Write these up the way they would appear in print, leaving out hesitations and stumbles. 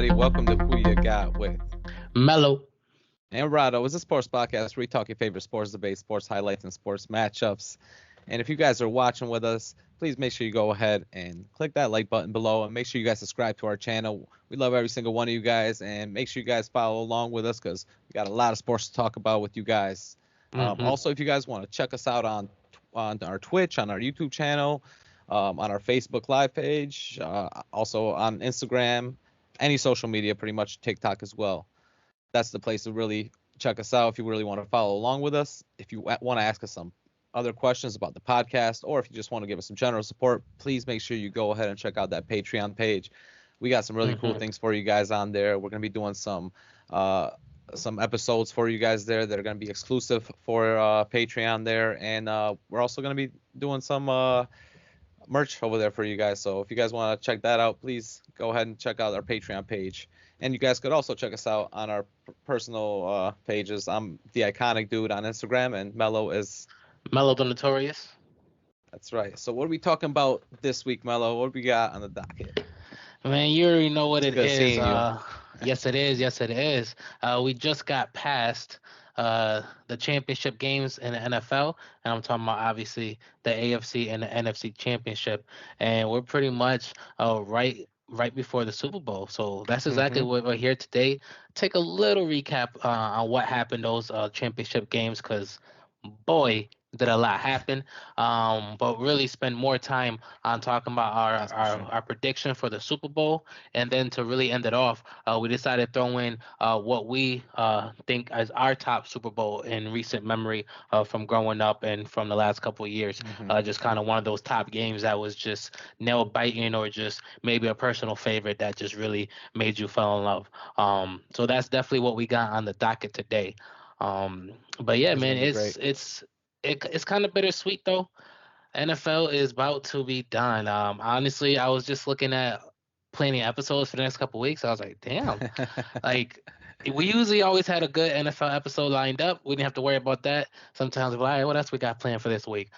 everybody. Welcome to Who You Got with Melo. and Rado. It's a sports podcast where we talk your favorite sports debates, sports highlights, and sports matchups. And if you guys are watching with us, please make sure you go ahead and click that like button below and make sure you guys subscribe to our channel. We love every single one of you guys, and make sure you guys follow along with us because we got a lot of sports to talk about with you guys. Hmm. Also, if you guys want to check us out on our Twitch, on our YouTube channel, on our Facebook Live page, also on Instagram, any social media, pretty much TikTok as well. That's the place to really check us out if you really want to follow along with us. If you want to ask us some other questions about the podcast, or if you just want to give us some general support, please make sure you go ahead and check out that Patreon page. We got some really cool things for you guys on there. We're going to be doing some episodes for you guys there that are going to be exclusive for Patreon there, and we're also going to be doing some merch over there for you guys. So if you guys want to check that out, please go ahead and check out our Patreon page. And you guys could also check us out on our personal pages. I'm the Iconic Dude on Instagram, and Mello is. Melo the Notorious. That's right. So what are we talking about this week, Mello? What do we got on the docket? Man, you already know what It's it good is. seeing you. Yes, it is. Yes, it is. We just got past the championship games in the NFL, and I'm talking about obviously the AFC and the NFC championship, and we're pretty much right before the Super Bowl. So that's exactly Mm-hmm. what we're here today. Take a little recap on what happened those championship games, because boy, did a lot happen. But really spend more time on talking about our, That's for our, sure. our prediction for the Super Bowl. And then to really end it off, we decided to throw in what we think is our top Super Bowl in recent memory from growing up and from the last couple of years. Mm-hmm. Just kind of one of those top games that was just nail biting or just maybe a personal favorite that just really made you fall in love. So that's definitely what we got on the docket today. Um, but yeah, It's man, gonna be great. it's kind of bittersweet though. NFL is about to be done. Honestly, I was just looking at planning episodes for the next couple weeks. I was like, damn, like we usually always had a good NFL episode lined up. We didn't have to worry about that. Sometimes we're like, all right, what else we got planned for this week?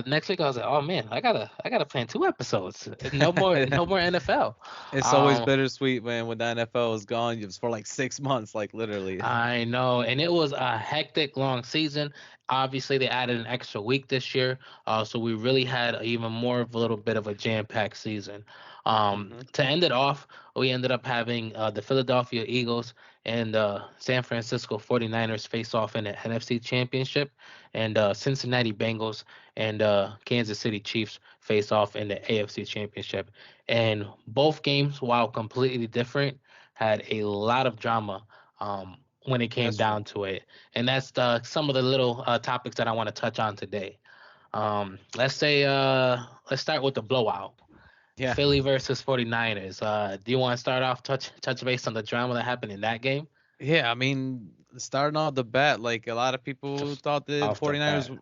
Next week I was like, oh man, I gotta plan two episodes. No more NFL. It's always Um, bittersweet, man, when the NFL is gone. It's for like 6 months, like literally. I know, and it was a hectic, long season. Obviously, they added an extra week this year, so we really had even more of a little bit of a jam-packed season. Mm-hmm. To end it off, we ended up having the Philadelphia Eagles and San Francisco 49ers face off in the NFC Championship, and Cincinnati Bengals and Kansas City Chiefs face off in the AFC Championship. And both games, while completely different, had a lot of drama. When it came That's true. down to it. And that's some of the little topics that I want to touch on today. Let's start with the blowout. Yeah. Philly versus 49ers. Do you want to start off touch base on the drama that happened in that game? Yeah, I mean, starting off the bat, like a lot of people Just thought that the off the 49ers, bat.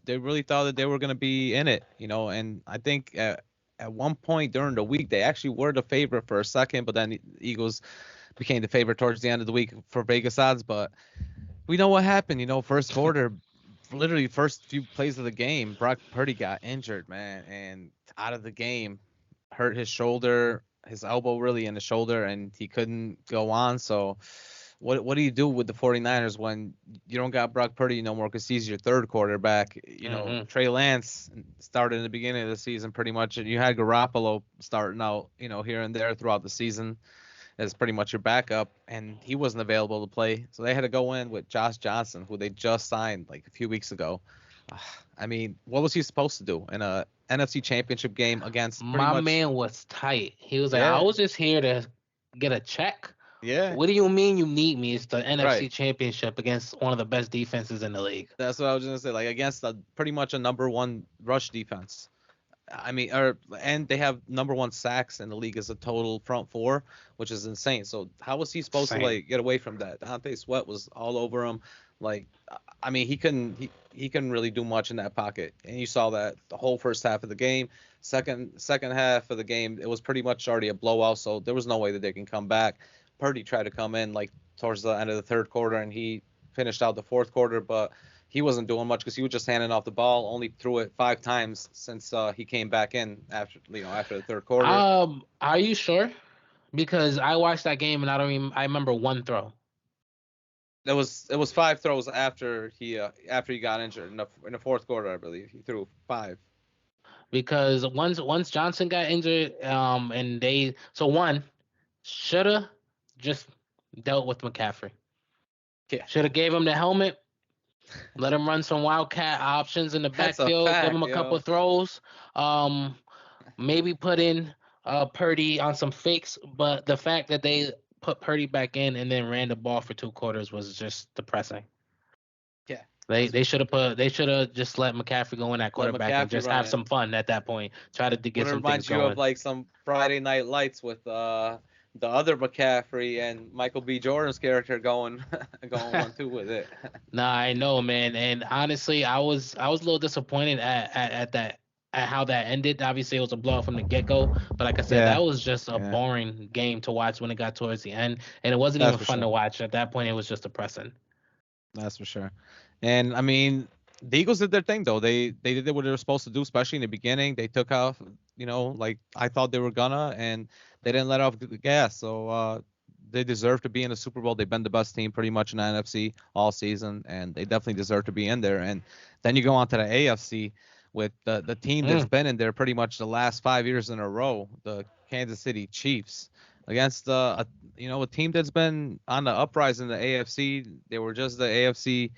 they really thought that they were going to be in it, and I think at one point during the week they actually were the favorite for a second, but then the Eagles became the favorite towards the end of the week for Vegas odds, but we know what happened, first quarter, literally first few plays of the game, Brock Purdy got injured, man, and out of the game, hurt his shoulder, his elbow really in the shoulder, and he couldn't go on. So what do you do with the 49ers when you don't got Brock Purdy no more because he's your third quarterback? Hmm. Trey Lance started in the beginning of the season pretty much, and you had Garoppolo starting out, here and there throughout the season as pretty much your backup, and he wasn't available to play. So they had to go in with Josh Johnson, who they just signed like a few weeks ago. Uh, I mean, what was he supposed to do in a NFC Championship game against pretty My much? man was tight. He was like, I Yeah, was just here to get a check. yeah, What do you mean you need me? It's the right. NFC Championship against one of the best defenses in the league. That's what I was gonna say. Like against pretty much a number one rush defense. I mean, and they have number one sacks in the league as a total front four, which is insane. So how was he supposed to Same. like get away from that? Dante Sweat was all over him. Like, I mean, he couldn't really do much in that pocket, and you saw that the whole first half of the game. Second half of the game, it was pretty much already a blowout. So there was no way that they can come back. Purdy tried to come in like towards the end of the third quarter, and he finished out the fourth quarter, but he wasn't doing much because he was just handing off the ball. Only threw it 5 times since he came back in after the third quarter. Are you sure? Because I watched that game and I remember one throw. It was 5 throws after he got injured in the fourth quarter, I believe. He threw 5. Because once Johnson got injured, and they so one shoulda just dealt with McCaffrey. Yeah, Shoulda gave him the helmet, let him run some wildcat options in the that's a backfield, give fact, him a couple yo. of throws, um, maybe put in Purdy on some fakes. But the fact that they put Purdy back in and then ran the ball for 2 quarters was just depressing. Yeah, They should have just let McCaffrey go in at let quarterback and McCaffrey just run have it. some fun at that point. Try to get Would it some things remind you of going. like some Friday Night Lights with the other McCaffrey and Michael B. Jordan's character going going 1-2 with it. Nah, I know, man. And honestly, I was a little disappointed at that at how that ended. Obviously, it was a blowout from the get go. But like I said, Yeah, that was just a yeah, boring game to watch when it got towards the end, and it wasn't that's even for fun sure. to watch. At that point, it was just depressing. That's for sure. And I mean, the Eagles did their thing though. They did what they were supposed to do, especially in the beginning. They took off, like I thought they were gonna, and they didn't let off the gas. So they deserve to be in the Super Bowl. They've been the best team pretty much in the NFC all season, and they definitely deserve to be in there. And then you go on to the AFC with the team that's Mm. been in there pretty much the last 5 years in a row, the Kansas City Chiefs, against a team that's been on the uprise in the AFC. They were just the AFC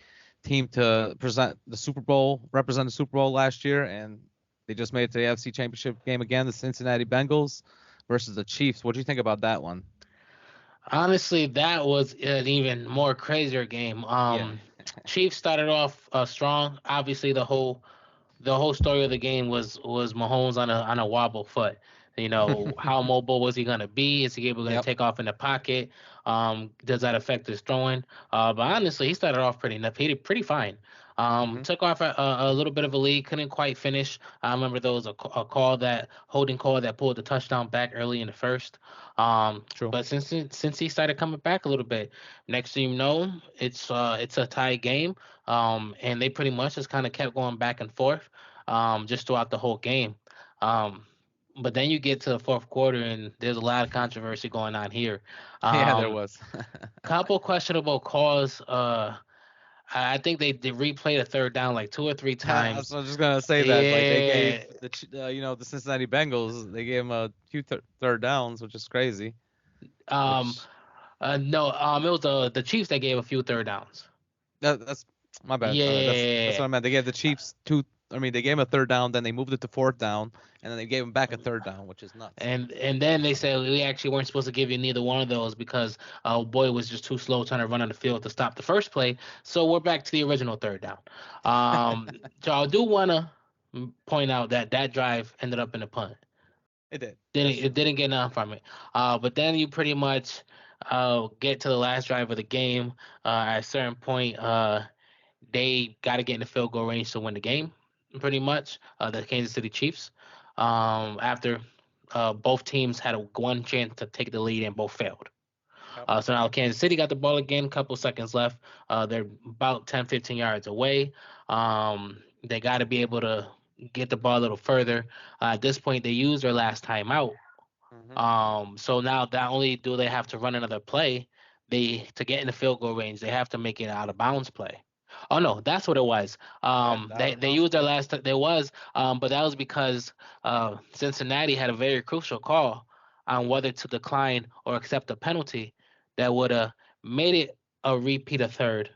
team to represent the Super Bowl last year, and they just made it to the AFC Championship game again. The Cincinnati Bengals versus the Chiefs. What do you think about that one? Honestly, that was an even more crazier game. Yeah. Chiefs started off strong. Obviously, the whole story of the game was Mahomes on a wobble foot. How mobile was he gonna be? Is he able to Yep. take off in the pocket? Does that affect his throwing? But honestly, he started off pretty fine. Mhm. Took off a little bit of a lead, couldn't quite finish. I remember there was a call that holding call that pulled the touchdown back early in the first. True. But since he started coming back a little bit, next thing you know, it's a tie game. And they pretty much just kind of kept going back and forth, just throughout the whole game. Um, but then you get to the fourth quarter, and there's a lot of controversy going on here. Yeah, there Um, was. Couple questionable calls. I think they replayed a third down like 2 or 3 That's times. what I was just gonna say that like they gave Yeah. the Cincinnati Bengals, they gave them a few third downs, which is crazy. Um. Which No. It was the Chiefs that gave a few third downs. that's my bad. My bad. That's what Yeah. I meant. They gave the Chiefs two. I mean, they gave him a third down, then they moved it to fourth down, and then they gave him back a third down, which is nuts. And then they said we actually weren't supposed to give you neither one of those because boy was just too slow trying to run on the field to stop the first play. So we're back to the original third down. So I do want to point out that that drive ended up in a punt. It did. That's It true. didn't get enough from it. But then you pretty much get to the last drive of the game. At a certain point, they got to get in the field goal range to win the game, pretty much. The Kansas City Chiefs, after both teams had one chance to take the lead and both failed. Yep. So now Kansas City got the ball again, couple seconds left. They're about 10, 15 yards away. They got to be able to get the ball a little further. At this point, they used their last timeout. Hmm. So now not only do they have to run another play, they to get in the field goal range, they have to make it out of bounds play. Oh no, that's what it was. Yeah, out They of they bounds used their play. last. There was, but that was because Cincinnati had a very crucial call on whether to decline or accept a penalty that would have made it a repeat of third,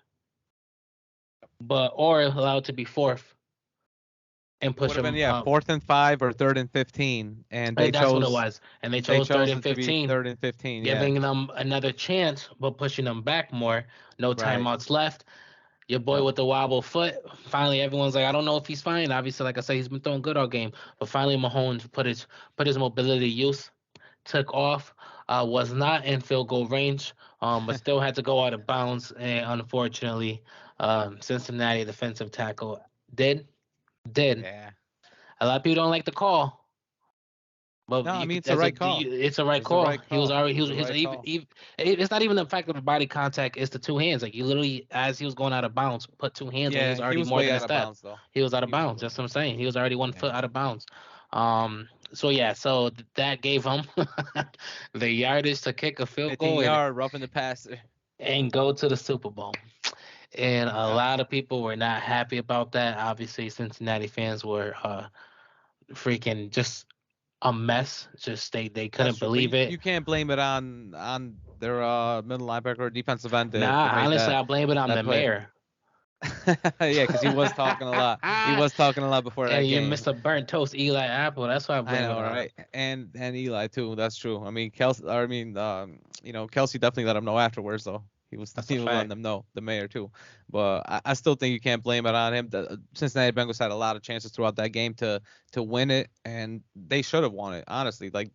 but or allowed to be fourth and It would push have been, them yeah, up. fourth and 5 or third and 15, and And that's what it was. And they they chose third chose and it to be 15, third and 15. Yeah. giving them another chance, but pushing them back more. No Right. timeouts left. Your boy Yep. with the wobble foot. Finally, everyone's like, I don't know if he's fine. Obviously, like I said, he's been throwing good all game. But finally, Mahomes put his mobility to use, took off, was not in field goal range, but still had to go out of bounds. And unfortunately, Cincinnati defensive tackle did did. Yeah. A lot of people don't like the call, No, but I you mean could it's the as a right call. it's a right It was the call. right He was call. already It he was was the his right even, call. even it's not even the fact of the body contact. It's the two hands. Like you literally, as he was going out of bounds, put two hands and he was Yeah, he already was more way than a out of step. bounds though. He was out of He was bounds. way. That's what I'm saying. He was already one Yeah. foot out of bounds. So that gave him the yardage to kick a field 15 goal yard roughing the passer. and go to the Super Bowl. And a Yeah, lot of people were not happy about that. Obviously, Cincinnati fans were freaking just a mess. Just they that's couldn't true. But believe it. you can't blame it on their middle linebacker or defensive end to Nah, make honestly, I blame it on that the play. mayor. Yeah, because he was talking a lot. He was talking a lot before And that you game. missed a burnt toast Eli Apple. That's why I I blame it know, on him. right? And Eli too. That's true. I mean, Kelsey. Kelsey definitely let him know afterwards, though. That's a He was letting fact. them know, the mayor too. But I still think you can't blame it on him. The Cincinnati Bengals had a lot of chances throughout that game to win it, and they should have won it. Honestly, like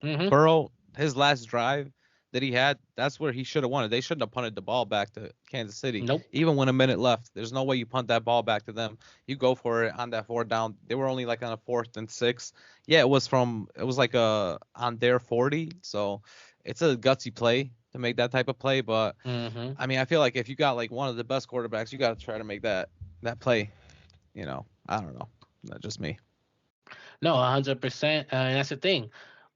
Hmm. Burrow, his last drive that he had, that's where he should have won it. They shouldn't have punted the ball back to Kansas City, Nope. even when a minute left. There's no way you punt that ball back to them. You go for it on that fourth down. They were only like on a 4th and 6. Yeah, it was like on their 40. So it's a gutsy play to make that type of play. But Hmm. I mean, I feel like if you got like one of the best quarterbacks, you got to try to make that play. I don't know. That's just me. No, 100%. And that's the thing.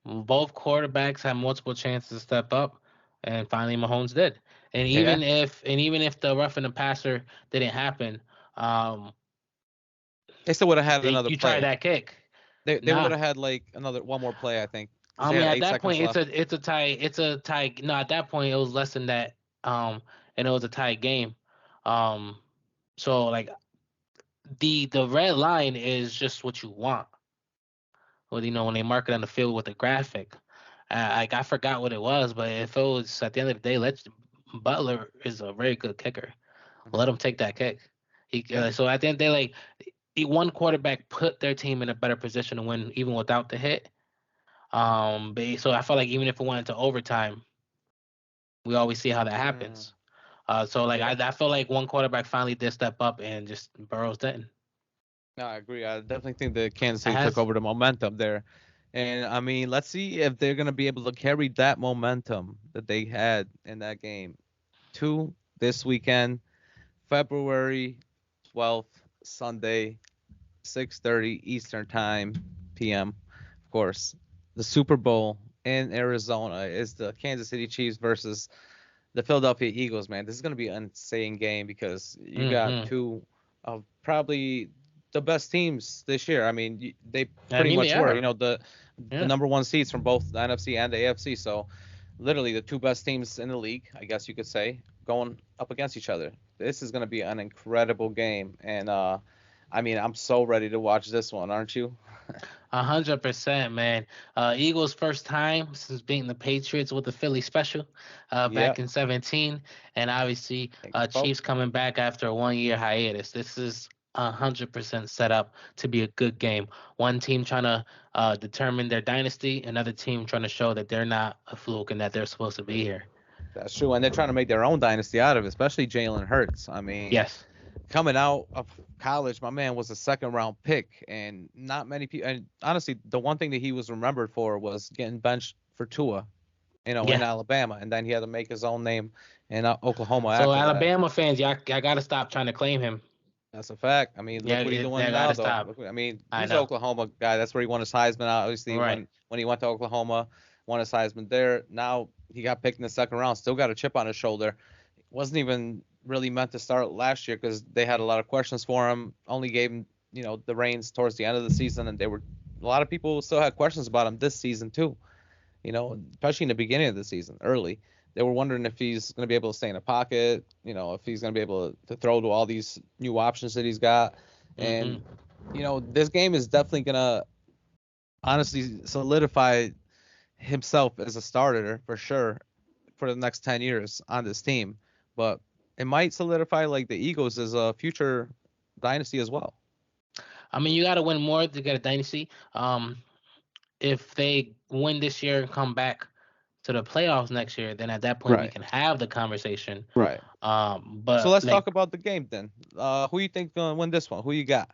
Both quarterbacks had multiple chances to step up, and finally Mahomes did. Yeah, And even if the roughing the passer didn't happen, um, they still would have had another you try play. that kick. They would Nah. have had like another one more play, I think, because I they mean, had at eight that seconds point, left. it's a tie. It's a tie. No, at that point, it was less than that. And it was a tie game. Um, so like the red line is just what you want. Well, when they mark it on the field with a graphic. Like I forgot what it was, but if it was at the end of the day, let's Butler is a very good kicker. Hmm. Let him take that kick. Yeah, So at the end of the day, like one quarterback put their team in a better position to win even without the hit. So I felt like even if it went into overtime, we always see how that mm, happens. So like yeah. I feel like one quarterback finally did step up and just Burrows didn't. No, I agree. I definitely think that Kansas It City took has. over the momentum there, and I mean, let's see if they're gonna be able to carry that momentum that they had in that game to this weekend, February 12th, Sunday, 6:30 Eastern Time, PM. Of course, the Super Bowl in Arizona is the Kansas City Chiefs versus the Philadelphia Eagles, man. This is going to be an insane game because you got Mm-hmm. two of probably the best teams this year. I mean, they I pretty mean they much were, are. the Yeah. number one seeds from both the NFC and the AFC. So literally the two best teams in the league, I guess you could say, going up against each other. This is going to be an incredible game, and I mean, I'm so ready to watch this one, aren't you? 100%, man. Eagles' first time since beating the Patriots with the Philly special back Yep. in 17, and obviously Expo. Chiefs coming back after a 1 year hiatus. This is 100% set up to be a good game. One team trying to determine their dynasty, another team trying to show that they're not a fluke and that they're supposed to be here. That's true, and they're trying to make their own dynasty out of it, especially Jalen Hurts. I mean, Yes. coming out of college, my man was a second round pick, and not many people. And honestly, the one thing that he was remembered for was getting benched for Tua, in Yeah. Alabama, and then he had to make his own name in Oklahoma So after that. Alabama fans, y'all got to stop trying to claim him. That's a fact. I mean, Yeah, look what he's doing they got now, to though. stop. I mean, I he's an know. Oklahoma guy. That's where he won his Heisman. Obviously, Right. when he went to Oklahoma, won his Heisman there. Now he got picked in the second round. Still got a chip on his shoulder. Wasn't even really meant to start last year because they had a lot of questions for him. Only gave him, the reins towards the end of the season, and a lot of people still had questions about him this season too. Especially in the beginning of the season, early. They were wondering if he's going to be able to stay in the pocket, if he's going to be able to throw to all these new options that he's got. Hmm. And, this game is definitely going to honestly solidify himself as a starter for sure for the next 10 years on this team. But it might solidify like the Eagles as a future dynasty as well. I mean, you got to win more to get a dynasty. If they win this year and come back to the playoffs next year, then at that point we Right. can have the conversation. Right. So But let's like, talk about the game then. Who you think gonna win this one? Who you got?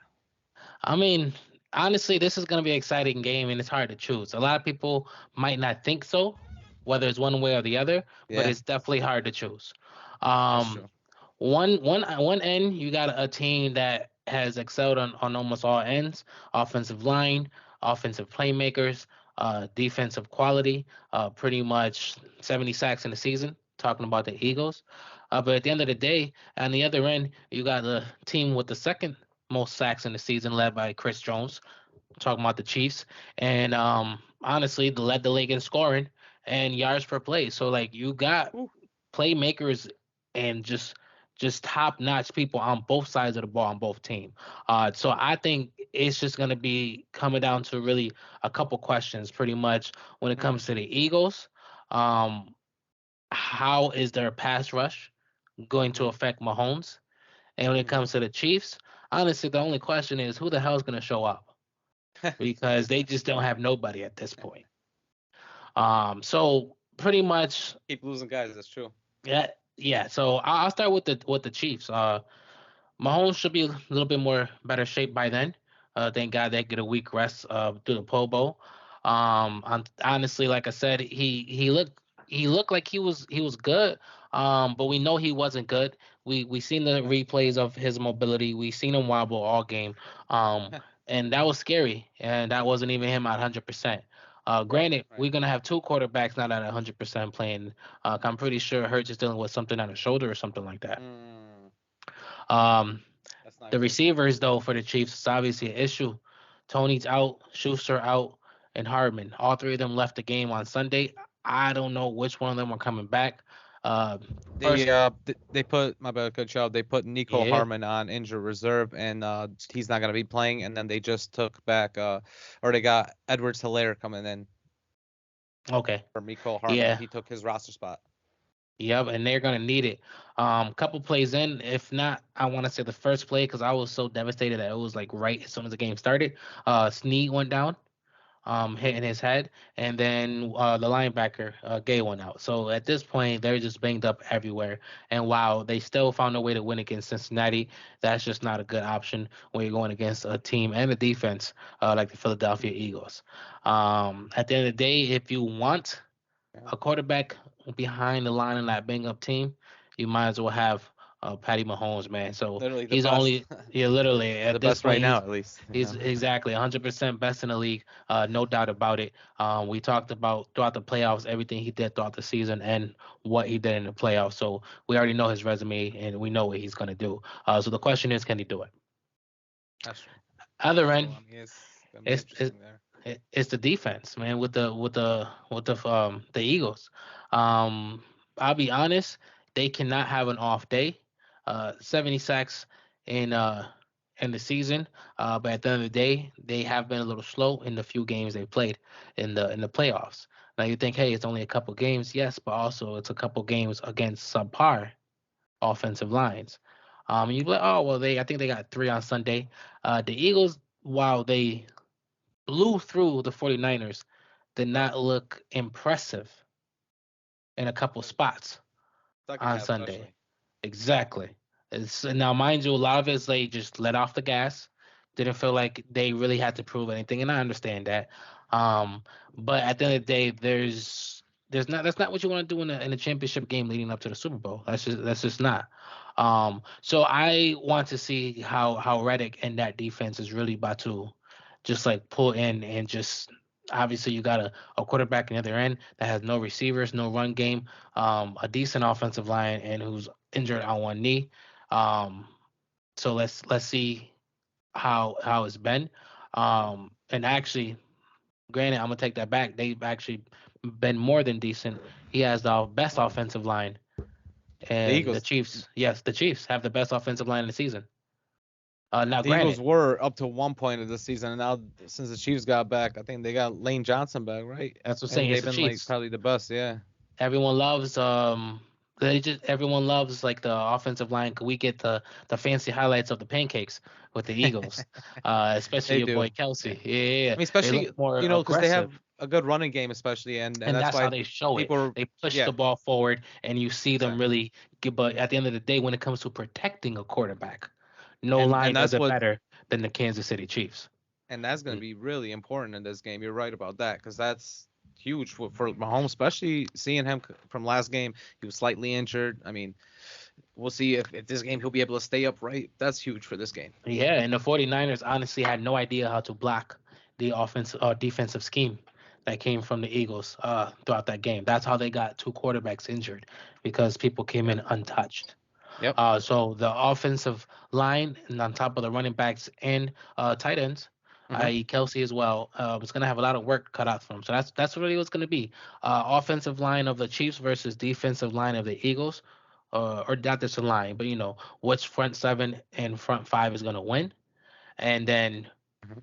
I mean, honestly, this is going to be an exciting game, and it's hard to choose. A lot of people might not think so, whether it's one way or the other, but Yeah, it's definitely hard to choose. that's Um, true. one end, you got a team that has excelled on almost all ends, offensive line. offensive playmakers, defensive quality, pretty much 70 sacks in the season. Talking about the Eagles, but at the end of the day, on the other end, you got the team with the second most sacks in the season, led by Chris Jones. Talking about the Chiefs, and honestly, they led the league in scoring and yards per play. So like you got Ooh. playmakers and just top notch people on both sides of the ball on both teams. So I think it's just gonna be coming down to really a couple questions, pretty much when it Mm. comes to the Eagles. Um, how is their pass rush going to Mm-hmm. affect Mahomes? And when it Mm-hmm. comes to the Chiefs, honestly, the only question is who the hell is going to show up because they just don't have nobody at this point. So pretty much, Keep losing guys. That's true. yeah, yeah. So I'll start with the Chiefs. Mahomes should be a little bit more better shape by then. Thank God they get a week rest through the Pro Bowl. Honestly, like I said, he looked like he was good. But we know he wasn't good. We seen the replays of his mobility. We seen him wobble all game. Um, and that was scary. And that wasn't even him at 100%. Right. Granted, Right. we're gonna have two quarterbacks not at 100% playing. I'm pretty sure Hurts is dealing with something on his shoulder or something like that. Mm, Um, that's not the good. receivers, though, for the Chiefs, is obviously an issue. Tony's out, Schuster out, and Hardman. All three of them left the game on Sunday. I don't know which one of them are coming back. Uh, They first, uh they put my bad, good job. They put Nico yeah, Harmon on injured reserve, and he's not gonna be playing. And then they just took back or they got Edwards Hilaire coming in okay, for Nico Harmon. yeah, He took his roster spot. yep, and they're gonna need it. Couple plays in, if not, I want to say the first play because I was so devastated that it was like right as soon as the game started. Snead went down. Hitting his head, and then the linebacker Gay went out. So at this point, they're just banged up everywhere. And while they still found a way to win against Cincinnati, that's just not a good option when you're going against a team and a defense like the Philadelphia Eagles. At the end of the day, if you want Yeah. a quarterback behind the line in that bang up team, you might as well have Patty Mahomes, man. So Literally the he's best, only, yeah, literally the at this best right point, now he's at least. You he's know. exactly 100% best in the league, no doubt about it. We talked about throughout the playoffs everything he did throughout the season and what he did in the playoffs. So we already know his resume and we know what he's gonna do. So the question is, can he do it? That's true. Other So end, I mean, it's gonna be it's interesting there. it's the defense, man, with the Eagles. Um, I'll be honest, they cannot have an off day. 70 sacks in in the season, but at the end of the day, they have been a little slow in the few games they played in the playoffs. Now you think, hey, it's only a couple games, yes, but also it's a couple games against subpar offensive lines. You be like, oh well, I think they got three on Sunday. The Eagles, while they blew through the 49ers, did Right. not look impressive in a couple spots Second on half Sunday. especially. Exactly. Now, mind you, a lot of it is they just let off the gas. Didn't feel like they really had to prove anything, and I understand that. Um, but at the end of the day, there's not that's not what you want to do in a championship game leading up to the Super Bowl. That's just not. So I want to see how Reddick and that defense is really about to just like pull in and just obviously you got a quarterback on the other end that has no receivers, no run game, a decent offensive line, and who's injured on one knee. Um, so let's see how it's been. And actually, granted, I'm gonna take that back. They've actually been more than decent. He has the best offensive line, The and the Eagles. Chiefs. Yes, the Chiefs have the best offensive line in the season. Now, The Eagles granted, were up to one point of the season, and now since the Chiefs got back, I think they got Lane Johnson back, right? that's what I'm saying. And It's they've the been like Chiefs. probably the best, yeah. Everyone loves everyone loves like the offensive line. We get the fancy highlights of the pancakes with the Eagles, especially They your boy do, Kelsey. yeah. Yeah, yeah, yeah. I mean, They look especially more because they aggressive, have a good running game, especially, and and that's that's how why they show it. people are, They push yeah, the ball forward, and you see them exactly. really. But at the end of the day, when it comes to protecting a quarterback, no And line does that's it what better than the Kansas City Chiefs. and that's going to Mm. be really important in this game. You're right about that because that's huge for Mahomes, especially seeing him from last game. He was slightly injured. I mean, we'll see if this game he'll be able to stay upright. That's huge for this game. Yeah, and the 49ers honestly had no idea how to block the defensive scheme that came from the Eagles throughout that game. That's how they got two quarterbacks injured because people came in Yep. untouched. Yep. So the offensive line and on top of the running backs and tight ends, Mhm. i.e. Kelsey as well, is going to have a lot of work cut out for him. So that's really what's going to be. Offensive line of the Chiefs versus defensive line of the Eagles, or not just a line, but which front seven and front five is going to win, and then Mhm.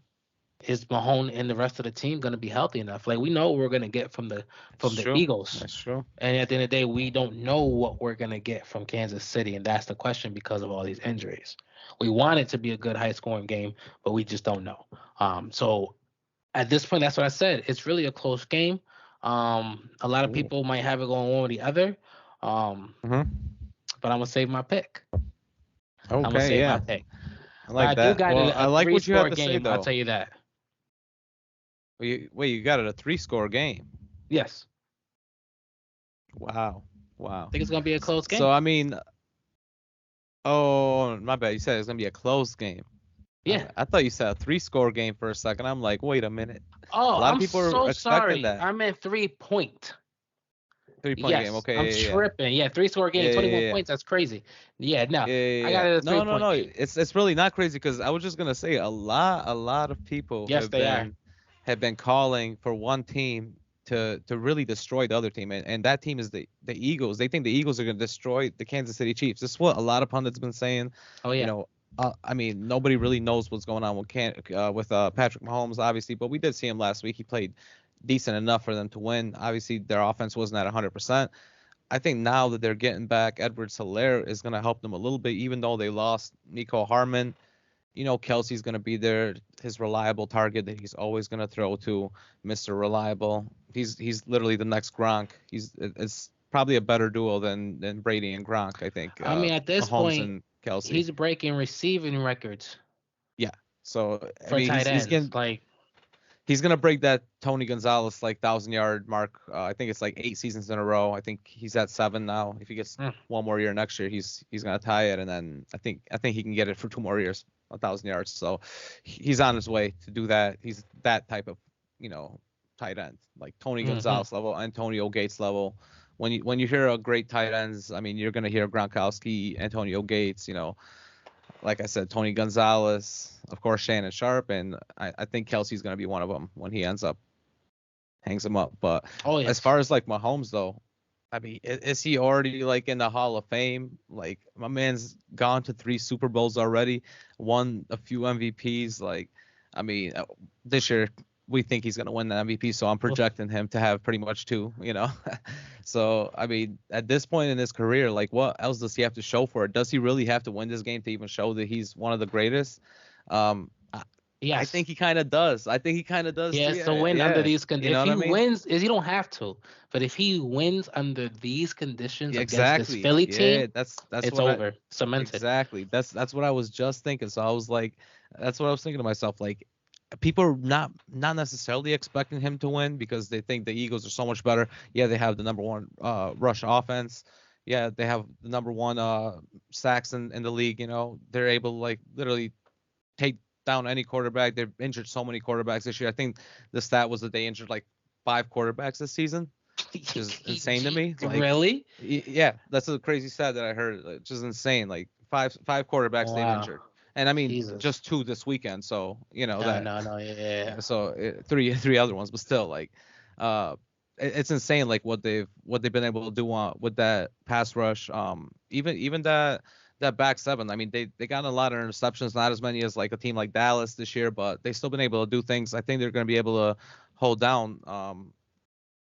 is Mahone and the rest of the team going to be healthy enough? Like we know what we're going to get from the That's true. Eagles. That's true. And at the end of the day, we don't know what we're going to get from Kansas City. And that's the question because of all these injuries. We want it to be a good high scoring game, but we just don't know. So at this point, that's what I said. It's really a close game. A lot of Ooh. people might have it going one or the other. Um, Mhm. but I'm going to save my pick. I'm going to Okay. save my Yeah. pick. I But I like do that. got Well, it I a like three what you have score to say game. I'll though. tell you that. Wait, you got it a 3-score game. Yes. Wow. I Wow. think it's going to be a close So game. I mean, oh my bad. You said it's gonna be a close game. Yeah. I thought you said a 3-score game for a second. I'm like, wait a minute. A Oh, lot of I'm people are so expecting sorry. that I meant 3 point. 3-point game. Yes, I'm Okay. Yeah. tripping. Yeah, three-score Yeah. game, Yeah. 21 Yeah. Yeah. points. That's crazy. Yeah, no, Yeah, yeah, I yeah. got it a three No, no, point no. game. It's really not crazy because I was just gonna say a lot of people Yes, they are. have been calling for one team to really destroy the other team, and that team is the Eagles. They think the Eagles are gonna destroy the Kansas City Chiefs. This is what a lot of pundits been saying. Oh You yeah. know, I mean, nobody really knows what's going on with Patrick Mahomes, obviously, but we did see him last week. He played decent enough for them to win. Obviously, their offense wasn't at 100%. I think now that they're getting back, Edwards-Helaire is going to help them a little bit, even though they lost Nico Harman. Kelsey's going to be there, his reliable target that he's always going to throw to, Mr. Reliable. He's literally the next Gronk. It's probably a better duo than Brady and Gronk, I think. I mean, at this Mahomes point, and Kelsey. he's breaking receiving records Yeah. So I for mean, tight he's ends. getting Like, he's gonna break that Tony Gonzalez like 1,000-yard mark. I think it's like 8 seasons in a row. I think he's at 7 now. If he gets mm, one more year next year, he's gonna tie it, and then I think he can get it for 2 more years, 1,000 yards. So he's on his way to do that. He's that type of you know tight end, like Tony hmm Gonzalez level, Antonio Gates level. When you hear a great tight ends, I mean you're gonna hear Gronkowski, Antonio Gates, like I said, Tony Gonzalez, of course, Shannon Sharp, and I think Kelsey's going to be one of them when he hangs him up. But oh as yes. far as like Mahomes, though, I mean, is he already like in the Hall of Fame? Like my man's gone to 3 Super Bowls already, won a few MVPs. Like, I mean, this year we think he's gonna win the MVP, so I'm projecting him to have pretty much two. So I mean, at this point in his career, like, what else does he have to show for it? Does he really have to win this game to even show that he's one of the greatest? I Yes. think he kind of does. I think he kind of He does. has to Yeah, win under yeah. these You conditions. know If what I he mean? wins, is he don't have to, but if he wins under these conditions Yeah, against this exactly. Philly Yeah, team, that's it's what I over, cemented. exactly. That's what I was just thinking. So I was like, that's what I was thinking to myself. Like, people are not necessarily expecting him to win because they think the Eagles are so much better. Yeah, they have the number one rush offense. Yeah, they have the number one sacks in the league. They're able to like literally take down any quarterback. They've injured so many quarterbacks this year. I think the stat was that they injured like 5 quarterbacks this season, which is insane to me. It's like, Really? yeah, that's a crazy stat that I heard. It's just insane. Like five quarterbacks they've Wow. injured, and I mean Jesus. just 2 this weekend. So No, that. no, no. Yeah. So three other ones, but still like, uh, it's insane like what they've been able to do with that pass rush. Even that back seven. I mean they got a lot of interceptions, not as many as like a team like Dallas this year, but they still been able to do things. I think they're going to be able to hold down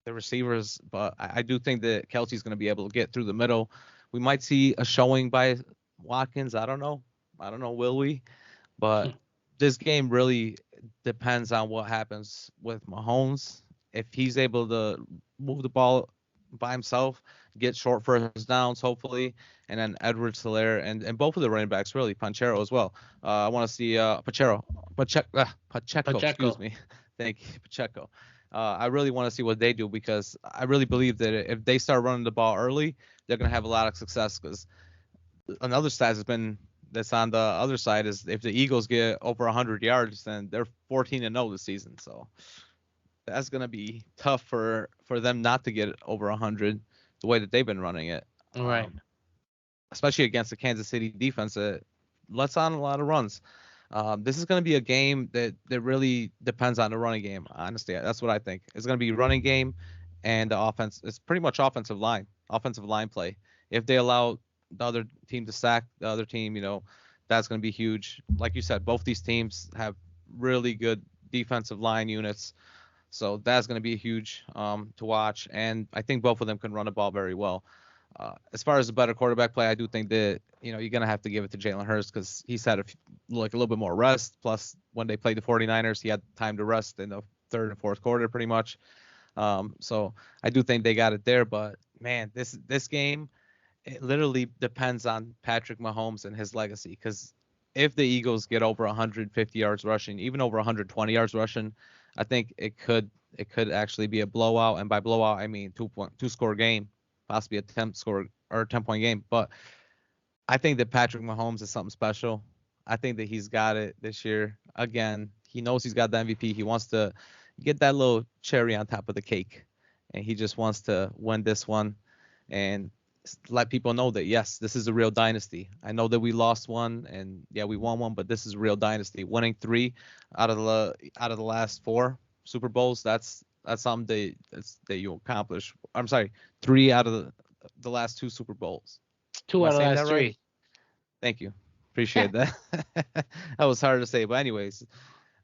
the receivers, but I do think that Kelsey's going to be able to get through the middle. We might see a showing by Watkins. I don't know. Will we? But this game really depends on what happens with Mahomes. If he's able to move the ball by himself, get short first downs, hopefully, and then Edwards-Helaire and both of the running backs, really, Panchero as well. I want to see Pacheco, excuse Pacheco. me. Thank you, Pacheco. I really want to see what they do because I really believe that if they start running the ball early, they're going to have a lot of success because another stat has been that's on the other side is if the Eagles get over 100 yards, then they're 14-0 this season. So that's gonna be tough for them not to get over 100 the way that they've been running it. Right. Especially against the Kansas City defense that lets on a lot of runs. This is going to be a game that really depends on the running game. Honestly, that's what I think. It's going to be running game and the offense. It's pretty much offensive line play. If they allow the other team to sack the other team, that's going to be huge. Like you said, both these teams have really good defensive line units. So that's going to be huge to watch. And I think both of them can run the ball very well. As far as the better quarterback play, I do think that you're gonna have to give it to Jalen Hurts because he's had a little bit more rest. Plus, when they played the 49ers, he had time to rest in the third and fourth quarter, pretty much. So I do think they got it there. But man, this game, it literally depends on Patrick Mahomes and his legacy. Because if the Eagles get over 150 yards rushing, even over 120 yards rushing, I think it could actually be a blowout. And by blowout, I mean two-score game. Possibly a 10-point game. But I think that Patrick Mahomes is something special. I think that he's got it this year. Again, he knows he's got the MVP. He wants to get that little cherry on top of the cake. And he just wants to win this one and let people know that, yes, this is a real dynasty. I know that we lost one and, yeah, we won one, but this is a real dynasty. Winning 3 out of the last 4 Super Bowls, that's something that you accomplish. I'm sorry, 3 out of the last 2 Super Bowls. 2 out of the last 3. Right? Thank you. Appreciate that. That was hard to say, but anyways,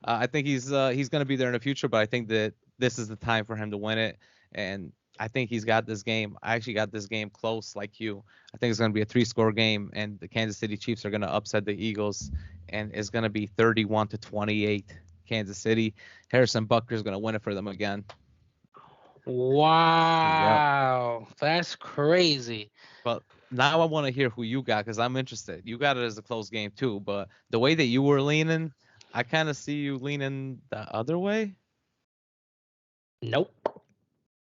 I think he's going to be there in the future. But I think that this is the time for him to win it, and I think he's got this game. I actually got this game close, like you. I think it's going to be a 3-score game, and the Kansas City Chiefs are going to upset the Eagles, and it's going to be 31-28. Kansas City. Harrison Butker is going to win it for them again. Wow. Yep. That's crazy. But now I want to hear who you got because I'm interested. You got it as a close game too, but the way that you were leaning, I kind of see you leaning the other way. Nope.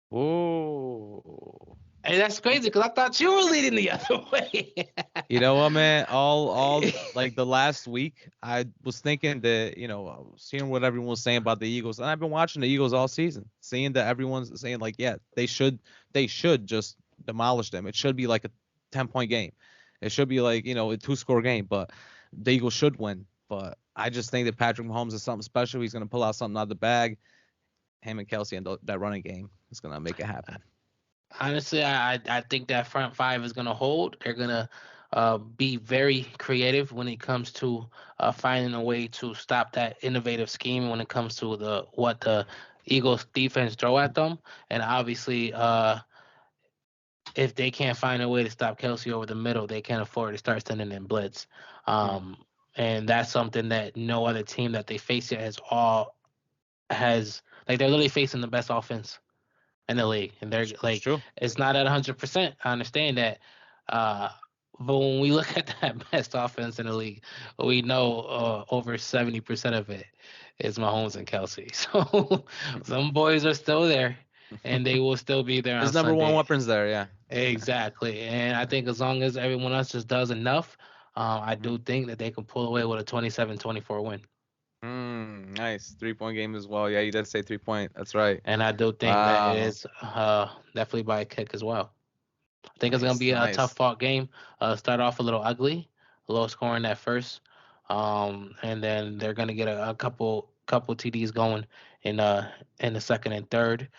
Whoa. Hey, that's crazy because I thought you were leading the other way. You know what, man? All like the last week, I was thinking that, seeing what everyone was saying about the Eagles, and I've been watching the Eagles all season, seeing that everyone's saying like, yeah, they should just demolish them. It should be like a 10-point game. It should be like, a 2-score game, but the Eagles should win. But I just think that Patrick Mahomes is something special. He's going to pull out something out of the bag. Him and Kelsey and that running game is going to make it happen. Honestly, I think that front 5 is going to hold. They're going to be very creative when it comes to finding a way to stop that innovative scheme when it comes to what the Eagles defense throw at them. And obviously, if they can't find a way to stop Kelsey over the middle, they can't afford to start sending in blitz. And that's something that no other team that they face yet has they're literally facing the best offense in the league, and they're like, it's not at 100%. I understand that, but when we look at that best offense in the league, we know over 70% of it is Mahomes and Kelsey. So some boys are still there, and they will still be there. His number one weapons there, yeah. Exactly, and I think as long as everyone else just does enough, I do think that they can pull away with a 27-24 win. Nice 3-point game as well. Yeah, you did say 3-point. That's right. And I do think that it is definitely by a kick as well. I think it's gonna be a tough fought game. Start off a little ugly, low scoring at first, and then they're gonna get a couple TDs going in the second and third,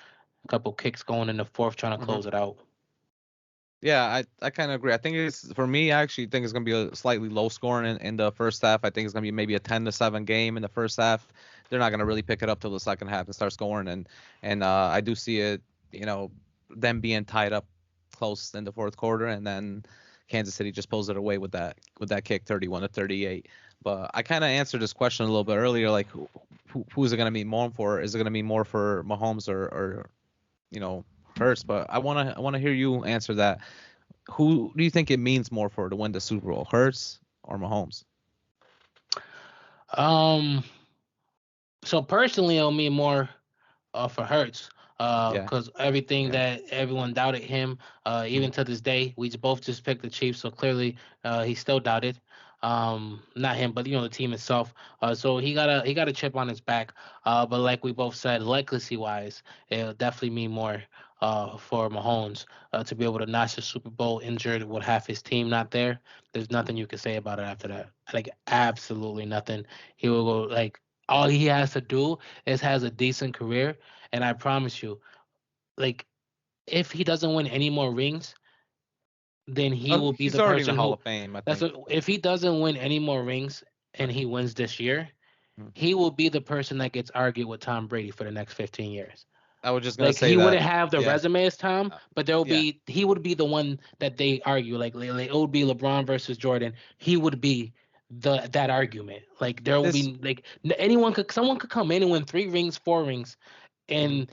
a couple kicks going in the fourth, trying to close it out. Yeah, I kind of agree. I think for me, I actually think it's going to be a slightly low scoring in the first half. I think it's going to be maybe a 10-7 game in the first half. They're not going to really pick it up till the second half and start scoring. And I do see it, them being tied up close in the fourth quarter, and then Kansas City just pulls it away with that kick, 31-38. But I kind of answered this question a little bit earlier, like who's it going to be more for? Is it going to be more for Mahomes or Hurts? But I want to hear you answer that. Who do you think it means more for to win the Super Bowl, Hurts or Mahomes? So personally, it'll mean more for Hurts because everything that everyone doubted him, even to this day, we both just picked the Chiefs, so clearly he's still doubted. Not him, but the team itself. So he got a chip on his back. But like we both said, legacy wise, it'll definitely mean more for Mahomes to be able to notch the Super Bowl injured with half his team not there. There's nothing you can say about it after that. Like absolutely nothing. He will go like all he has to do is has a decent career, and I promise you, like if he doesn't win any more rings, then he will be He's the already in the person Hall who. of Fame, I That's think. what, if he doesn't win any more rings and Right. he wins this year, Mhm. he will be the person that gets argued with Tom Brady for the next 15 years. I was just gonna Like say he that. wouldn't have the Yeah. resume as Tom, Uh, but there will yeah. be he would be the one that they argue. Like it would be LeBron versus Jordan. He would be that argument. Like there will This. be like someone could come in and win 3 rings, 4 rings, Mhm. and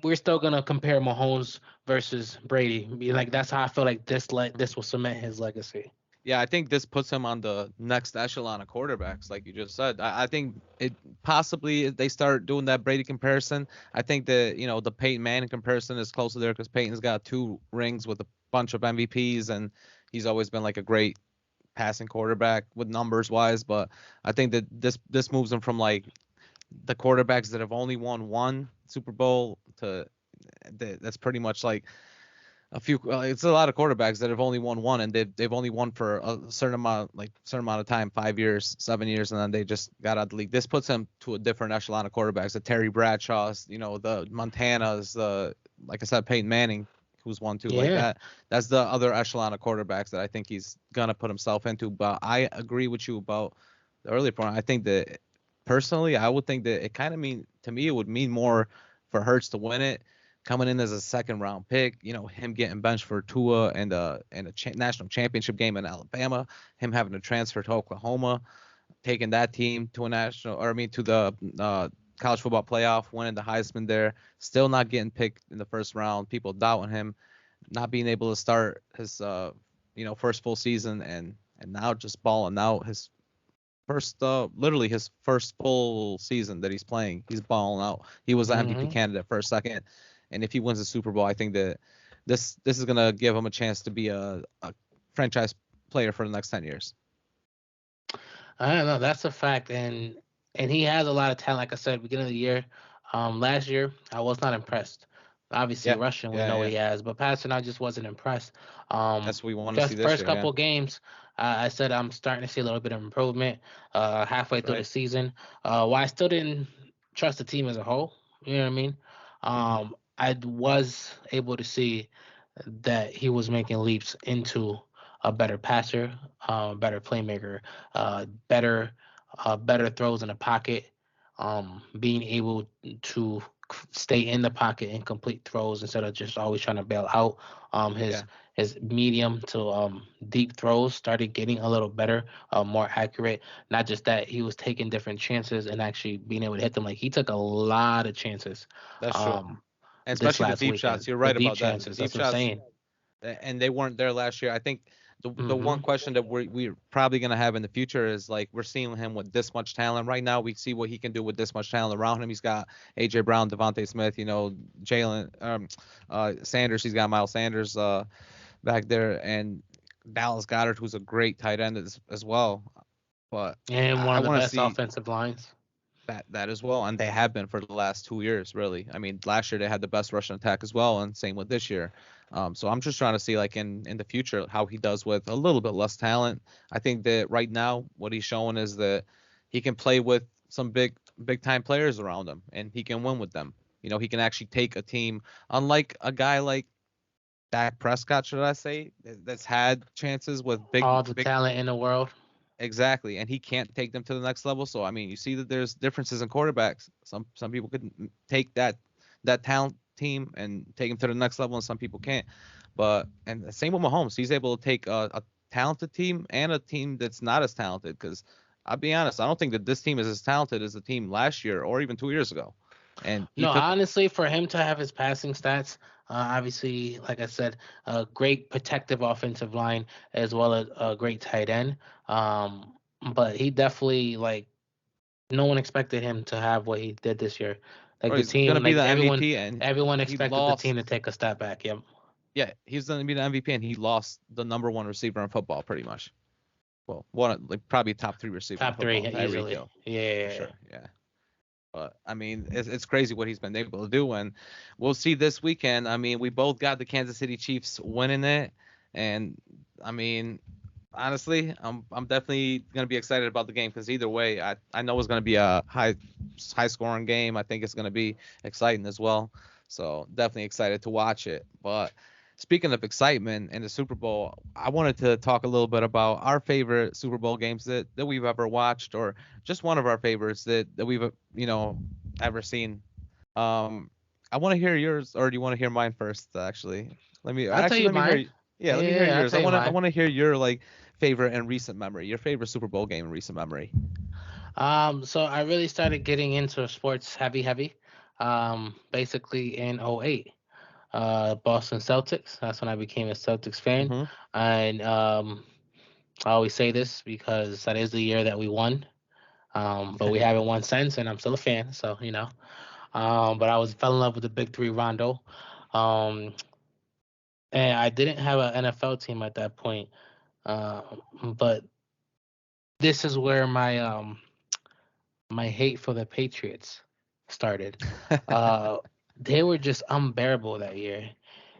we're still gonna compare Mahomes versus Brady. Like that's how I feel like this will cement his legacy. Yeah, I think this puts him on the next echelon of quarterbacks, like you just said. I think it possibly they start doing that Brady comparison. I think that the Peyton Manning comparison is closer there because Peyton's got 2 rings with a bunch of MVPs, and he's always been like a great passing quarterback with numbers wise. But I think that this moves him from like the quarterbacks that have only won one Super Bowl to that's pretty much like it's a lot of quarterbacks that have only won one, and they've only won for a certain amount of time, 5 years, 7 years, and then they just got out of the league. This puts them to a different echelon of quarterbacks. The Terry Bradshaws, the Montanas, the like I said, Peyton Manning, who's won too, like Yeah. that. That's the other echelon of quarterbacks that I think he's gonna put himself into. But I agree with you about the earlier point. I think that personally, I would think that it kind of mean to me it would mean more for Hurts to win it coming in as a second round pick, him getting benched for Tua and a national championship game in Alabama, him having to transfer to Oklahoma, taking that team to a national, or I mean to the college football playoff, winning the Heisman there, still not getting picked in the first round, people doubting him, not being able to start his first full season and now just balling out his literally his first full season that he's playing. He's balling out. He was an MVP Hmm. candidate for a second, and if he wins the Super Bowl, I think that this is gonna give him a chance to be a franchise player for the next 10 years. I don't know. That's a fact, and he has a lot of talent. Like I said, beginning of the year, last year I was not impressed. Obviously, Yeah, Russian we yeah, know yeah. he has, but passing I just wasn't impressed. Um, That's what we want to see just this first year. Yeah, couple games, I said I'm starting to see a little bit of improvement. Halfway that's through the right. season, while I still didn't trust the team as a whole, you know what I mean? Hmm. I was able to see that he was making leaps into a better passer, better playmaker, better throws in the pocket, being able to stay in the pocket and complete throws instead of just always trying to bail out. Um, his Yeah, his medium to deep throws started getting a little better, more accurate. Not just that, he was taking different chances and actually being able to hit them. Like he took a lot of chances. that's true. Um, And this especially the last deep shots. weekend. You're The right deep about that. The chances. deep That's what I'm shots, saying. and they weren't there last year. I think the one Hmm. question that we're probably gonna have in the future is like we're seeing him with this much talent right now. We see what he can do with this much talent around him. He's got AJ Brown, Devontae Smith, Jalen Sanders. He's got Miles Sanders back there, and Dallas Goddard, who's a great tight end as well. But And one I of the want to best see offensive lines. that as well, and they have been for the last 2 years, really. I mean, last year they had the best rushing attack as well, and same with this year. So I'm just trying to see, like in the future, how he does with a little bit less talent. I think that right now, what he's showing is that he can play with some big time players around him, and he can win with them. He can actually take a team, unlike a guy like Dak Prescott, should I say, that's had chances with All the big. talent in the world. Exactly, and he can't take them to the next level. So I mean, you see that there's differences in quarterbacks. Some people could take that talent team and take them to the next level, and some people can't. But and the same with Mahomes, he's able to take a talented team and a team that's not as talented. Because I'll be honest, I don't think that this team is as talented as the team last year or even 2 years ago. And he No, took honestly, for him to have his passing stats, obviously, like I said, a great protective offensive line as well as a great tight end. Um, but he definitely like no one expected him to have what he did this year. Like or the he's gonna team, be like the everyone, MVP, and everyone he expected the lost. team to take a step back. Yep. Yeah, he's gonna be the MVP, and he lost the number one receiver in football, pretty much. Well, one like probably top 3 receiver in Top three football. Tyreek easily. Hill for Yeah. sure. Yeah. But I mean, it's crazy what he's been able to do, and we'll see this weekend. I mean, we both got the Kansas City Chiefs winning it, and I mean, honestly, I'm definitely gonna be excited about the game because either way, I know it's gonna be a high scoring game. I think it's gonna be exciting as well. So definitely excited to watch it. But speaking of excitement in the Super Bowl, I wanted to talk a little bit about our favorite Super Bowl games that we've ever watched, or just one of our favorites that we've ever seen. Um, I want to hear yours, or do you want to hear mine first? Actually, I'll tell you let me hear. mine. Yeah, let me hear Yeah, I'll yours. tell you I mine. want to hear your like favorite in recent memory, your favorite Super Bowl game in recent memory. So I really started getting into sports heavy. Basically in '08. Boston Celtics. That's when I became a Celtics fan. Mm-hmm. And I always say this because that is the year that we won. But we haven't won since, and I'm still a fan. So, you know. But I was fell in love with the big three Rondo. Um, and I didn't have an NFL team at that point. Uh, but this is where my hate for the Patriots started. Uh, they were just unbearable that year.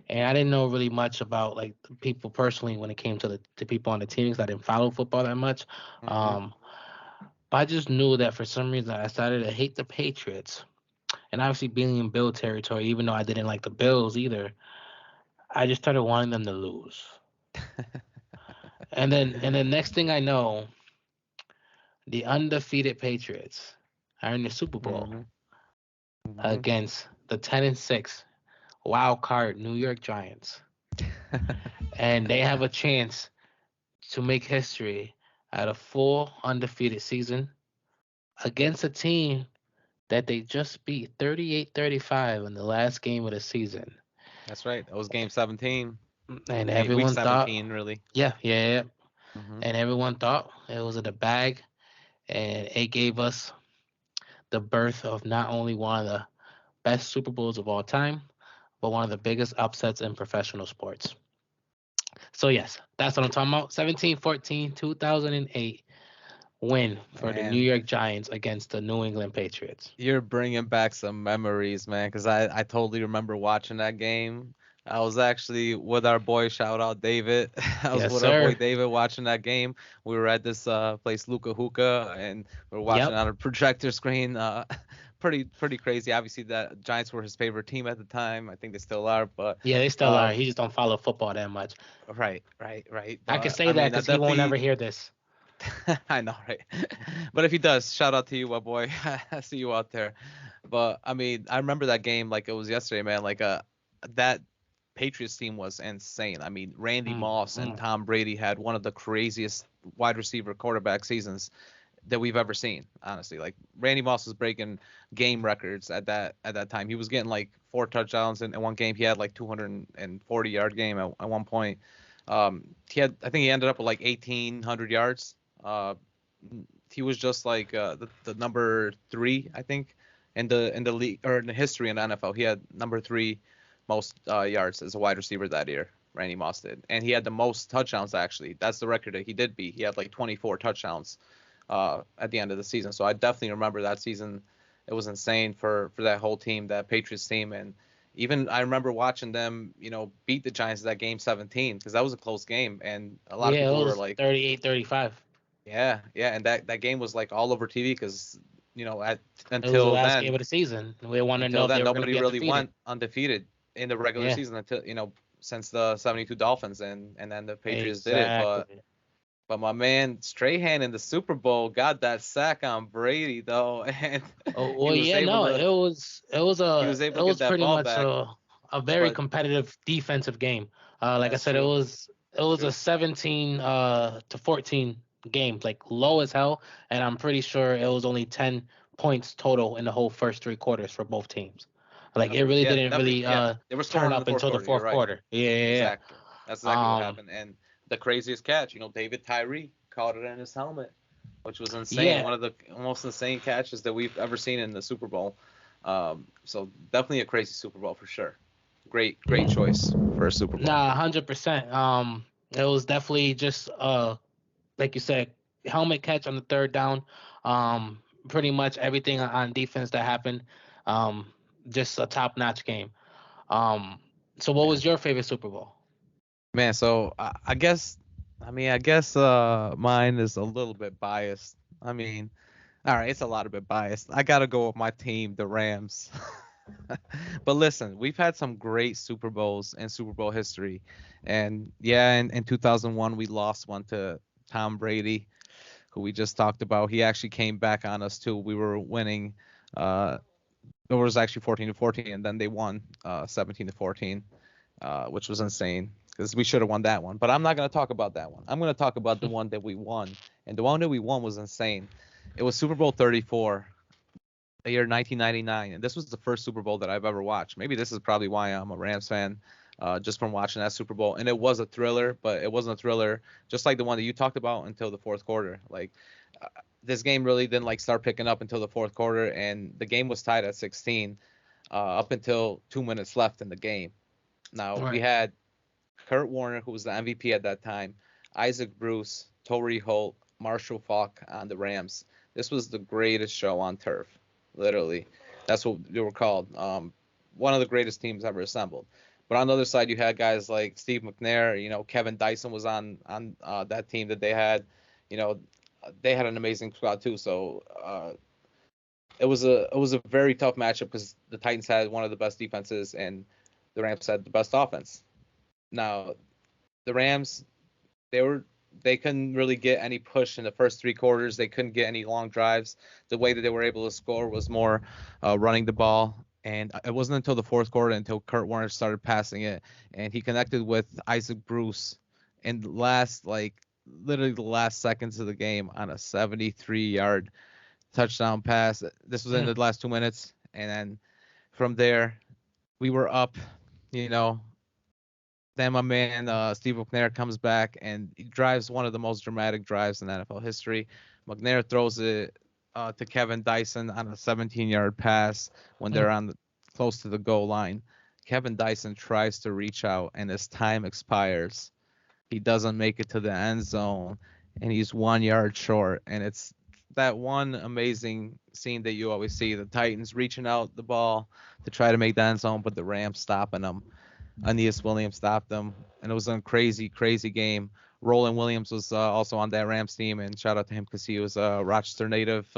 And I didn't know really much about like the people personally when it came to the people on the team because I didn't follow football that much. Mm-hmm. Um, but I just knew that for some reason I started to hate the Patriots. And obviously being in Bill territory, even though I didn't like the Bills either, I just started wanting them to lose. And then next thing I know, the undefeated Patriots are in the Super Bowl Mm-hmm. Mm-hmm. against the 10-6 wild card New York Giants. And they have a chance to make history at a full undefeated season against a team that they just beat 38-35 in the last game of the season. That's right. That was game 17. And Week everyone thought, 17, really. yeah. Mm-hmm. And everyone thought it was in the bag. And it gave us the birth of not only one of the best Super Bowls of all time, but one of the biggest upsets in professional sports. So, yes, that's what I'm talking about. 17-14, 2008 win for the New Man, York Giants against the New England Patriots. you're bringing back some memories, man, because I totally remember watching that game. I was actually with our boy, shout out David. I was Yes, with our boy sir. David watching that game. We were at this place, Luca Hookah, and we were watching Yep. on a projector screen. Pretty crazy. Obviously, the Giants were his favorite team at the time. I think they still are, but Yeah, they still are. um, He just don't follow football that much. right. I can But say I that mean, I because he won't ever definitely hear this. I know, right? But if he does, shout out to you, my boy. I see you out there. But I mean, I remember that game like it was yesterday, man. Like that Patriots team was insane. I mean, Randy Mm, Moss and mm. Tom Brady had one of the craziest wide receiver quarterback seasons that we've ever seen. Honestly, like Randy Moss was breaking game records at that time. He was getting like 4 touchdowns in one game. He had like 240-yard game at one point. I think he ended up with like 1,800 yards. Uh, he was just like the number 3, I think, in the league or in the history in the NFL. He had number 3 most yards as a wide receiver that year. Randy Moss did, and he had the most touchdowns actually. That's the record that he did beat. He had like 24 touchdowns at the end of the season. So I definitely remember that season. It was insane for that whole team, that Patriots team, and even I remember watching them, beat the Giants that game 17 because that was a close game, and a lot of Yeah, it people were was like, 38-35. yeah, and that game was like all over TV because at It was the until last then game of the season. We wanted to know if they were going to nobody be really undefeated. went undefeated in the regular Yeah, season until since the 72 Dolphins and then the Patriots did it, but. exactly. But my man Strahan in the Super Bowl got that sack on Brady though, and Oh, he well, was yeah, able no, to it able it to get was that pretty ball much back. a very But competitive defensive game. Like I that's said, true. it That's was a true. 17 to 14 game, like low as hell, and I'm pretty sure it was only 10 points total in the whole first 3 quarters for both teams. Like Yep. it really Yeah, didn't definitely. really Yeah, they were turn scoring in the up fourth until the quarter. You're fourth right. quarter. Yeah. Exactly. That's exactly what Um, happened. And the craziest catch, David Tyree caught it in his helmet, which was insane. yeah, One of the most insane catches that we've ever seen in the Super Bowl. So definitely a crazy Super Bowl for sure. Great choice for a Super Bowl. nah, 100%. It was definitely just like you said, helmet catch on the third down. Um, Pretty much everything on defense that happened. Um, just a top notch game. Um, so what Man, was your favorite Super Bowl? man. So I guess mine is a little bit biased. I mean, all right, it's a lot of bit biased. I gotta go with my team, the Rams. But listen, we've had some great Super Bowls in Super Bowl history, and yeah, in 2001 we lost one to Tom Brady, who we just talked about. He actually came back on us too. We were winning. Uh, it was actually 14-14, and then they won 17-14, which was insane because we should have won that one. But I'm not gonna talk about that one. I'm gonna talk about the one that we won, and the one that we won was insane. It was Super Bowl 34, the year 1999, and this was the first Super Bowl that I've ever watched. Maybe this is probably why I'm a Rams fan, just from watching that Super Bowl. And it was a thriller, but it wasn't a thriller just like the one that you talked about until the fourth quarter. Like uh, this game really didn't like start picking up until the fourth quarter, and the game was tied at 16 up until 2 minutes left in the game. Now we Right. had Kurt Warner, who was the MVP at that time, Isaac Bruce, Torrey Holt, Marshall Faulk on the Rams. This was the greatest show on turf, literally. That's what they were called. One of the greatest teams ever assembled. But on the other side, you had guys like Steve McNair. You know, Kevin Dyson was on that team that they had. You know, they had an amazing squad too. So it was a very tough matchup because the Titans had one of the best defenses and the Rams had the best offense. Now the Rams, they were they couldn't really get any push in the first three quarters. They couldn't get any long drives. The way that they were able to score was more running the ball. And it wasn't until the fourth quarter until Kurt Warner started passing it, and he connected with Isaac Bruce in the last literally the last seconds of the game on a 73-yard touchdown pass. This was in the Mm. last 2 minutes, and then from there we were up, you know, then my man Steve McNair comes back and he drives one of the most dramatic drives in NFL history. McNair throws it to Kevin Dyson on a 17-yard pass when they're Mm. on close to the goal line. Kevin Dyson tries to reach out and his time expires. He doesn't make it to the end zone and he's 1 yard short. And it's that one amazing scene that you always see, the Titans reaching out the ball to try to make the end zone, but the Rams stopping them. Aeneas Williams stopped them, and it was a crazy, crazy game. Roland Williams was also on that Rams team, and shout out to him because he was a Rochester native,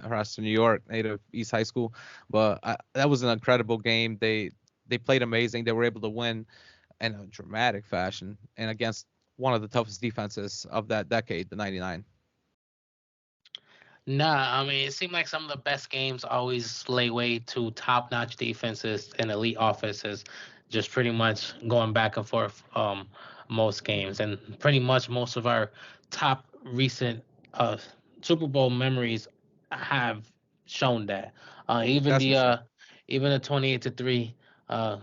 Rochester, New York native, East High School. But that was an incredible game. They played amazing. They were able to win in a dramatic fashion, and against one of the toughest defenses of that decade, the '99. Nah, I mean, it seemed like some of the best games always lay way to top-notch defenses and elite offenses, just pretty much going back and forth most games, and pretty much most of our top recent uh, Super Bowl memories have shown that. Even That's for the sure. 28-3 uh,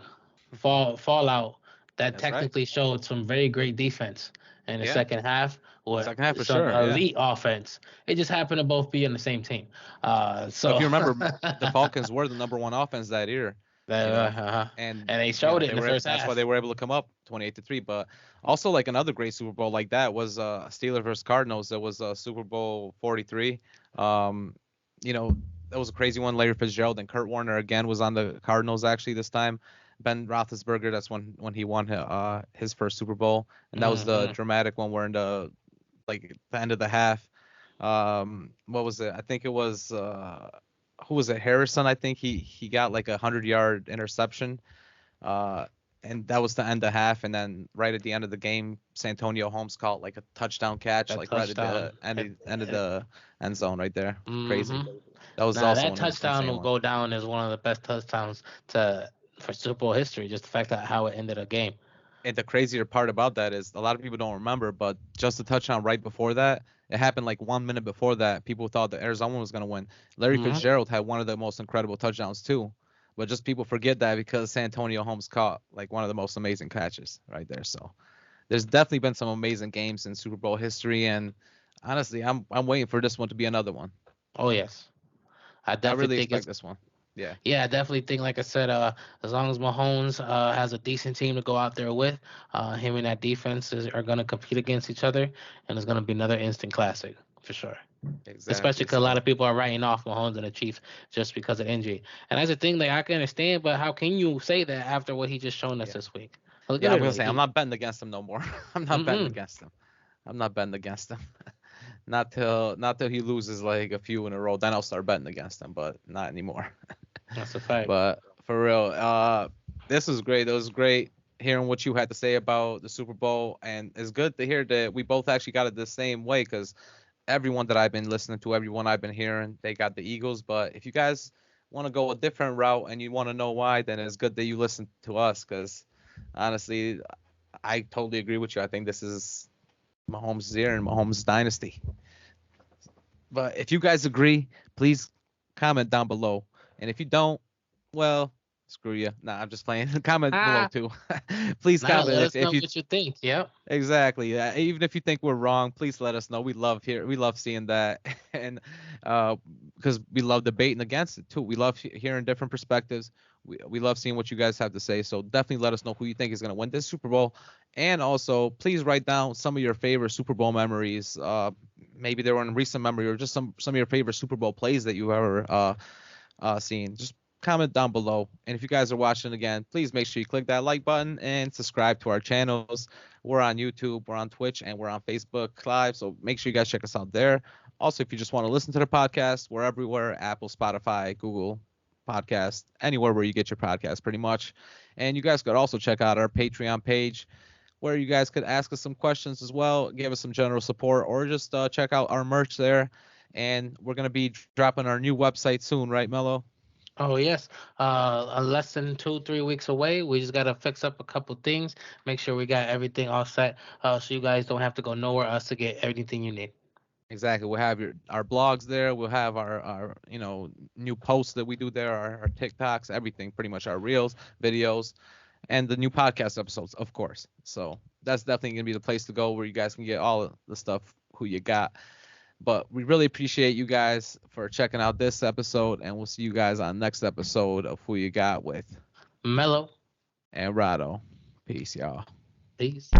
fallout that That's right. technically showed some very great defense in the Yeah, second half with second half for some sure. Yeah. elite offense. It just happened to both be on the same team. But if So you remember, the Falcons were the number one offense that year, you know, uh, and and they showed it in they the were first that's why half. they were able to come up 28-3. But also like another great Super Bowl like that was Steelers versus Cardinals. That was Super Bowl 43. Um, you know, that was a crazy one. Larry Fitzgerald and Kurt Warner again was on the Cardinals actually this time. Ben Roethlisberger, that's when he won his first Super Bowl, and that was the Hmm. dramatic one where in the end of the half. What was it? I think it was who was it? Harrison. I think he got like 100-yard interception. Uh, and that was the end of half. And then right at the end of the game, Santonio Holmes caught like a touchdown catch, That like right at touchdown. the end of the end zone right there. Crazy. Hmm. That was Nah, also that an touchdown insane will one. go down as one of the best touchdowns to for Super Bowl history. Just the fact that how it ended a game. And the crazier part about that is a lot of people don't remember, but just the touchdown right before that, it happened like 1 minute before that. People thought that Arizona was going to win. Larry Hmm. Fitzgerald had one of the most incredible touchdowns too, but just people forget that because Santonio Holmes caught like one of the most amazing catches right there. So there's definitely been some amazing games in Super Bowl history, and honestly, I'm waiting for this one to be another one. Oh yes, I I definitely really think expect it's this one. Yeah. Yeah, I definitely think, like I said, as long as Mahomes has a decent team to go out there with, him and that defense are going to compete against each other, and it's going to be another instant classic for sure. Especially Exactly. because a lot So of people are writing off Mahomes and the Chiefs just because of injury. And that's the thing that I can understand, but how can you say that after what he just shown us yeah. this week? Like Yeah, I'm gonna literally, say I'm he. not betting against him no more. I'm not betting Mm-mm, against him. I'm not betting against him. Not till he loses like a few in a row. Then I'll start betting against him, but not anymore. that's a fact. But for real, this was great. It was great hearing what you had to say about the Super Bowl, and it's good to hear that we both actually got it the same way. Because everyone that I've been listening to, everyone I've been hearing, they got the Eagles. But if you guys want to go a different route and you want to know why, then it's good that you listen to us. Because honestly, I totally agree with you. I think this is Mahomes' year and Mahomes' dynasty. But if you guys agree, please comment down below. And if you don't, well, screw you. Nah, I'm just playing. Comment below Ah, too. Please nah, comment let us if know you what you think. Yep. exactly. Even if you think we're wrong, please let us know. We love seeing that, and because we love debating against it too. We love hearing different perspectives. We love seeing what you guys have to say. So definitely let us know who you think is going to win this Super Bowl, and also please write down some of your favorite Super Bowl memories. Maybe they were in recent memory or just some of your favorite Super Bowl plays that you ever seen. Just comment down below. And if you guys are watching again, please make sure you click that like button and subscribe to our channels. We're on YouTube, we're on Twitch, and we're on Facebook Live. So make sure you guys check us out there. Also, if you just want to listen to the podcast, we're everywhere: Apple, Spotify, Google Podcast, anywhere where you get your podcast, pretty much. And you guys could also check out our Patreon page, where you guys could ask us some questions as well, give us some general support, or just check out our merch there. And we're gonna be dropping our new website soon, right, Mello? Oh yes. Less than 2, 3 weeks away. We just gotta fix up a couple things. Make sure we got everything all set. So you guys don't have to go nowhere else to get everything you need. Exactly. We'll have our blogs there. We'll have our new posts that we do there, our TikToks, everything, pretty much our reels, videos, and the new podcast episodes, of course. So that's definitely gonna be the place to go where you guys can get all of the stuff who you got. But we really appreciate you guys for checking out this episode, and we'll see you guys on next episode of Who You Got with Mellow. and Rado. Peace, y'all. Peace.